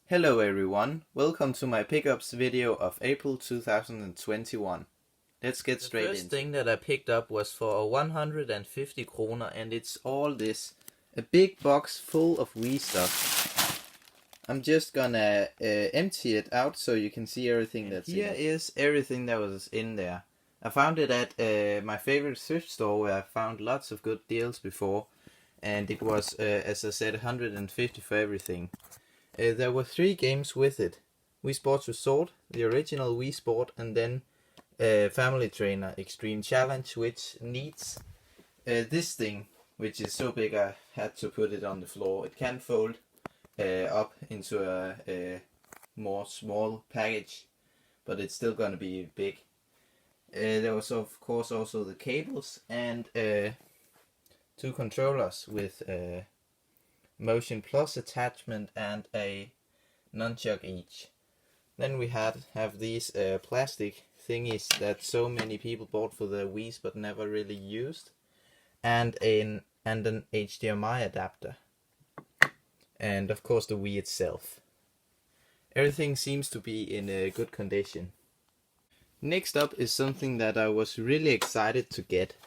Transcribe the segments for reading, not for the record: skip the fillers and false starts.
Hello everyone, welcome to my pickups video of April 2021. Let's get straight in. The first thing that I picked up was for 150 kroner, and it's all this. A big box full of Wii stuff. I'm just gonna empty it out so you can see everything that's in it. Here is everything that was in there. I found it at my favorite thrift store where I found lots of good deals before, and it was, as I said, 150 for everything. There were 3 games with it. Wii Sports Resort, the original Wii Sport, and then Family Trainer Extreme Challenge, which needs this thing, which is so big I had to put it on the floor. It can fold up into a more small package, but it's still gonna be big. There was of course also the cables and 2 controllers with Motion Plus attachment and a nunchuck each. Then we have these plastic thingies that so many people bought for their Wii's but never really used, and an HDMI adapter, and of course the Wii itself. Everything seems to be in a good condition. Next up is something that I was really excited to get.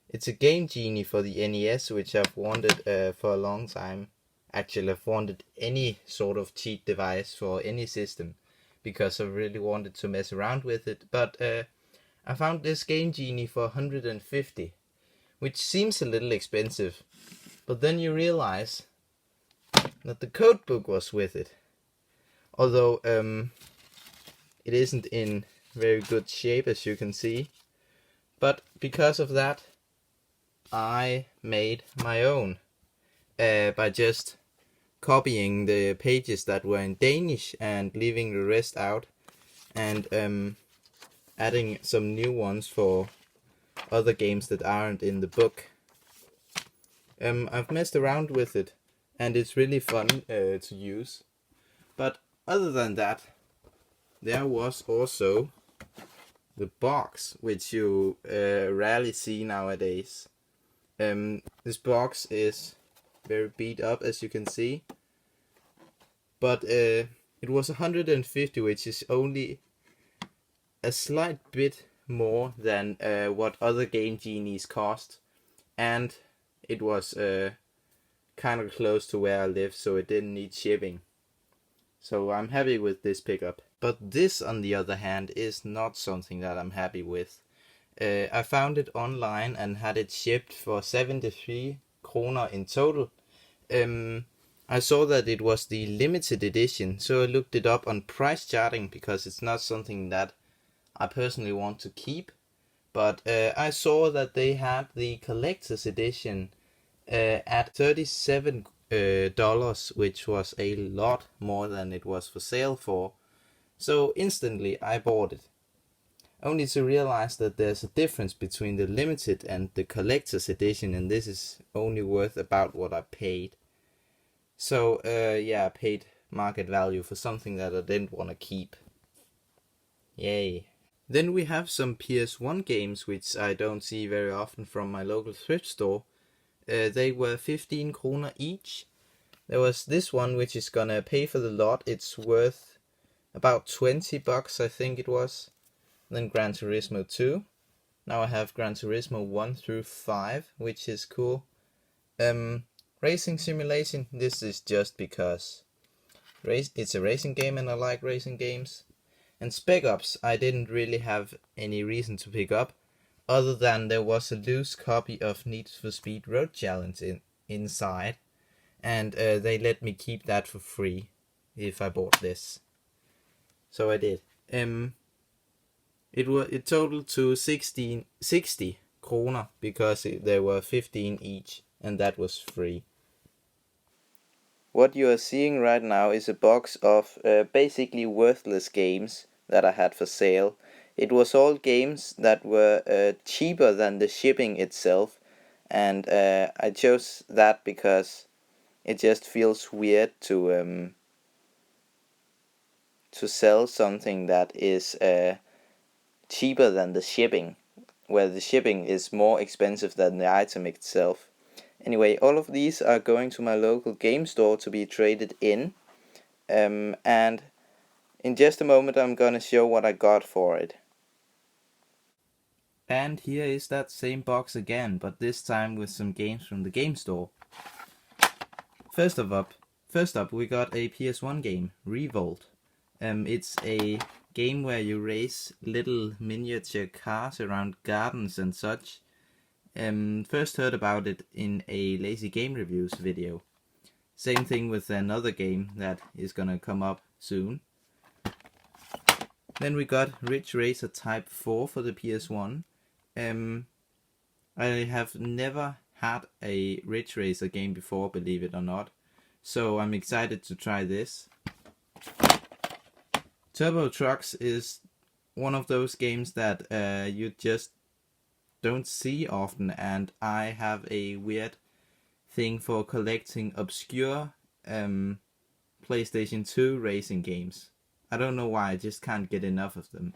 It's a Game Genie for the NES, which I've wanted for a long time. Actually, I've wanted any sort of cheat device for any system because I really wanted to mess around with it. But I found this Game Genie for 150, which seems a little expensive. But then you realize that the code book was with it. Although it isn't in very good shape, as you can see. But because of that, I made my own by just copying the pages that were in Danish and leaving the rest out, and adding some new ones for other games that aren't in the book. I've messed around with it and it's really fun to use. But other than that, there was also the box, which you rarely see nowadays. This box is very beat up, as you can see, but it was 150, which is only a slight bit more than what other Game Genies cost, and it was kind of close to where I live, so it didn't need shipping. So I'm happy with this pickup. But this, on the other hand, is not something that I'm happy with. I found it online and had it shipped for 73 kroner in total. I saw that it was the limited edition, so I looked it up on price charting because it's not something that I personally want to keep. But I saw that they had the collector's edition at $37, which was a lot more than it was for sale for. So instantly I bought it. Only to realize that there's a difference between the limited and the collector's edition, and this is only worth about what I paid. So yeah, I paid market value for something that I didn't want to keep. Yay. Then we have some Ps1 games which I don't see very often from my local thrift store. They were 15 kroner each. There was this one which is gonna pay for the lot. It's worth about 20 bucks, I think it was. Then Gran Turismo 2. Now I have Gran Turismo 1 through 5, which is cool. Racing simulation, this is just because it's a racing game and I like racing games. And Spec Ops, I didn't really have any reason to pick up, other than there was a loose copy of Need for Speed Road Challenge inside, and they let me keep that for free if I bought this. So I did. It totaled to 60 kroner because there were 15 each, and that was free. What you are seeing right now is a box of basically worthless games that I had for sale. It was all games that were cheaper than the shipping itself, and I chose that because it just feels weird to sell something that is cheaper than the shipping, where the shipping is more expensive than the item itself. Anyway, all of these are going to my local game store to be traded in, and in just a moment I'm gonna show what I got for it. And here is that same box again, but this time with some games from the game store. First up we got a PS1 game, Revolt. It's a game where you race little miniature cars around gardens and such. First heard about it in a Lazy Game Reviews video. Same thing with another game that is gonna come up soon. Then we got Ridge Racer Type 4 for the PS1. I have never had a Ridge Racer game before, believe it or not, so I'm excited to try this. Turbo Trucks is one of those games that you just don't see often, and I have a weird thing for collecting obscure PlayStation 2 racing games. I don't know why, I just can't get enough of them.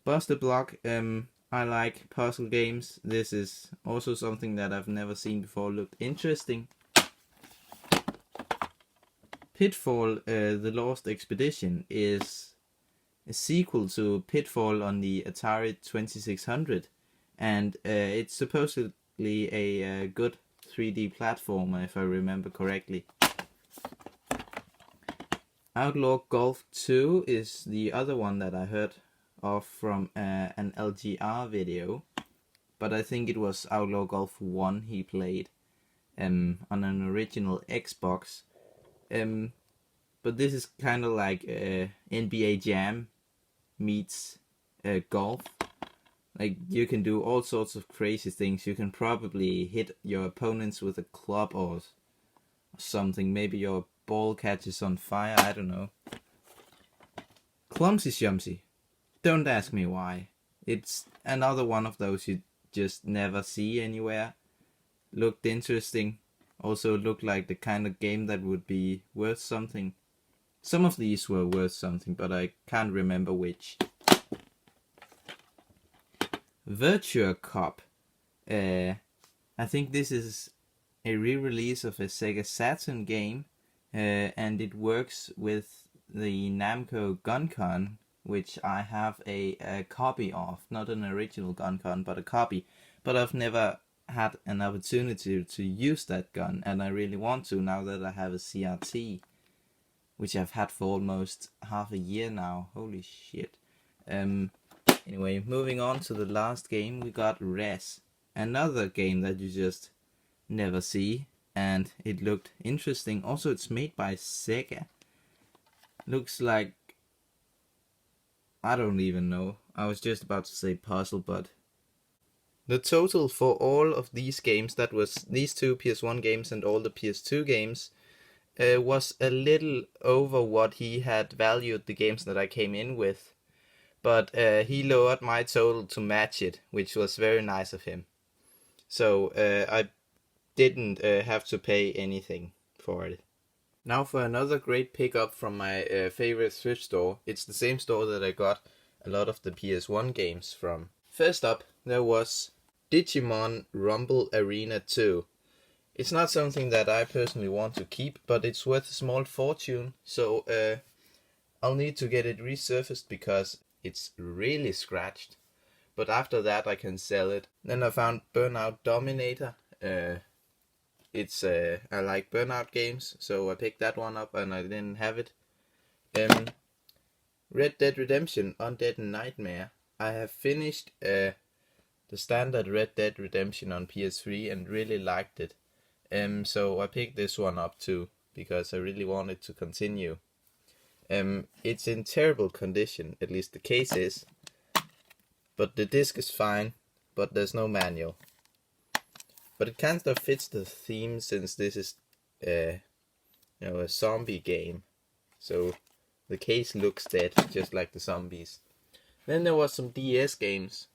Buster Block, I like puzzle games. This is also something that I've never seen before, looked interesting. Pitfall, The Lost Expedition is a sequel to Pitfall on the Atari 2600, and it's supposedly a good 3D platformer if I remember correctly. Outlaw Golf 2 is the other one that I heard of from an LGR video, but I think it was Outlaw Golf 1 he played on an original Xbox. But this is kind of like NBA Jam meets golf. Like, you can do all sorts of crazy things. You can probably hit your opponents with a club or something. Maybe your ball catches on fire, I don't know. Clumsy Shumsy. Don't ask me why. It's another one of those you just never see anywhere. Looked interesting. Also looked like the kind of game that would be worth something. Some of these were worth something, but I can't remember which. Virtua Cop. I think this is a re-release of a Sega Saturn game, and it works with the Namco GunCon, which I have a copy of. Not an original GunCon, but a copy. But I've never had an opportunity to use that gun, and I really want to now that I have a CRT, which I've had for almost half a year now. Holy shit. Anyway, moving on to the last game, we got Res. Another game that you just never see, and it looked interesting. Also, it's made by Sega. Looks like, I don't even know. I was just about to say puzzle, but the total for all of these games, that was these two PS1 games and all the PS2 games, was a little over what he had valued the games that I came in with. But he lowered my total to match it, which was very nice of him. So I didn't have to pay anything for it. Now for another great pickup from my favorite thrift store. It's the same store that I got a lot of the PS1 games from. First up, there was Digimon Rumble Arena 2. It's not something that I personally want to keep, but it's worth a small fortune, so I'll need to get it resurfaced because it's really scratched. But after that I can sell it. Then I found Burnout Dominator. I like Burnout games, so I picked that one up and I didn't have it. Red Dead Redemption Undead Nightmare. I have finished the standard Red Dead Redemption on PS3 and really liked it. So I picked this one up too, because I really wanted to continue. It's in terrible condition, at least the case is, but the disc is fine, but there's no manual. But it kind of fits the theme, since this is a zombie game, so the case looks dead, just like the zombies. Then there was some DS games.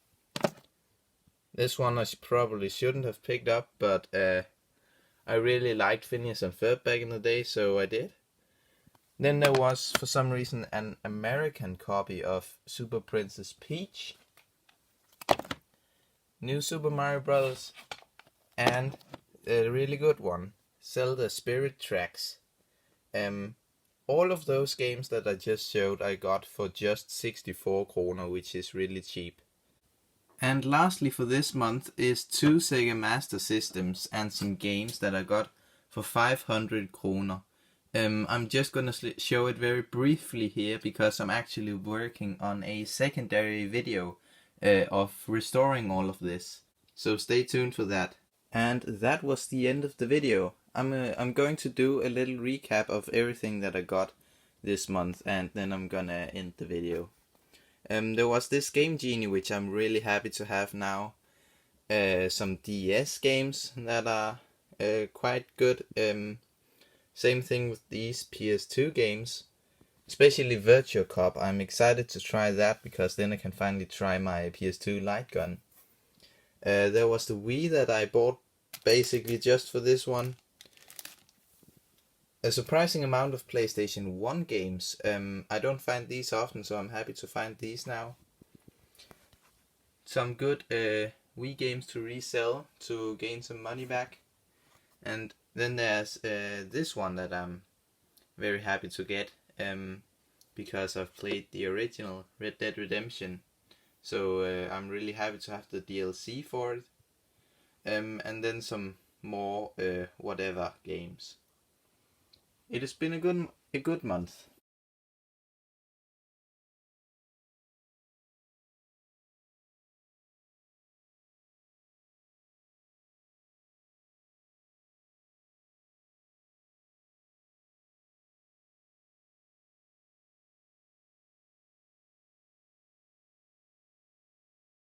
This one I probably shouldn't have picked up, but I really liked Phineas and Ferb back in the day, so I did. Then there was, for some reason, an American copy of Super Princess Peach, New Super Mario Bros., and a really good one, Zelda Spirit Tracks. All of those games that I just showed I got for just 64 kroner, which is really cheap. And lastly for this month is 2 Sega Master Systems and some games that I got for 500 kroner. I'm just gonna show it very briefly here because I'm actually working on a secondary video of restoring all of this. So stay tuned for that. And that was the end of the video. I'm going to do a little recap of everything that I got this month, and then I'm gonna end the video. There was this game Genie, which I'm really happy to have now. Some DS games that are quite good. Same thing with these PS2 games, especially Virtua Cop. I'm excited to try that because then I can finally try my PS2 light gun. There was the Wii that I bought basically just for this one. A surprising amount of PlayStation 1 games. I don't find these often, so I'm happy to find these now. Some good Wii games to resell to gain some money back. And then there's this one that I'm very happy to get because I've played the original Red Dead Redemption. So I'm really happy to have the DLC for it. And then some more whatever games. It has been a good month.